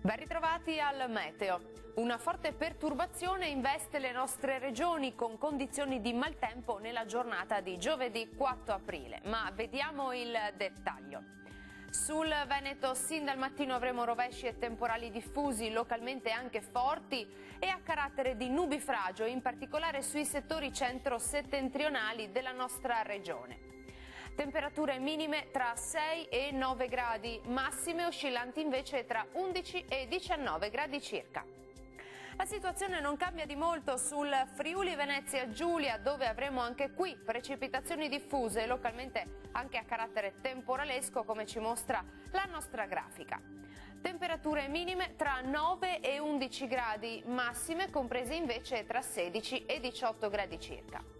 Ben ritrovati al meteo. Una forte perturbazione investe le nostre regioni con condizioni di maltempo nella giornata di giovedì 4 aprile, ma vediamo il dettaglio. Sul Veneto sin dal mattino avremo rovesci e temporali diffusi, localmente anche forti e a carattere di nubifragio, in particolare sui settori centro-settentrionali della nostra regione. Temperature minime tra 6 e 9 gradi, massime oscillanti invece tra 11 e 19 gradi circa. La situazione non cambia di molto sul Friuli Venezia Giulia, dove avremo anche qui precipitazioni diffuse, localmente anche a carattere temporalesco, come ci mostra la nostra grafica. Temperature minime tra 9 e 11 gradi, massime comprese invece tra 16 e 18 gradi circa.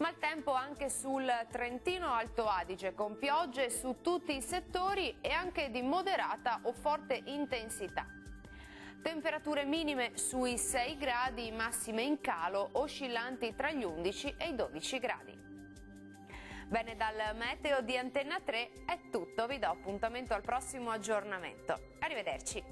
Maltempo anche sul Trentino Alto Adige, con piogge su tutti i settori e anche di moderata o forte intensità. Temperature minime sui 6 gradi, massime in calo, oscillanti tra gli 11 e i 12 gradi. Bene, dal meteo di Antenna 3 è tutto, vi do appuntamento al prossimo aggiornamento. Arrivederci.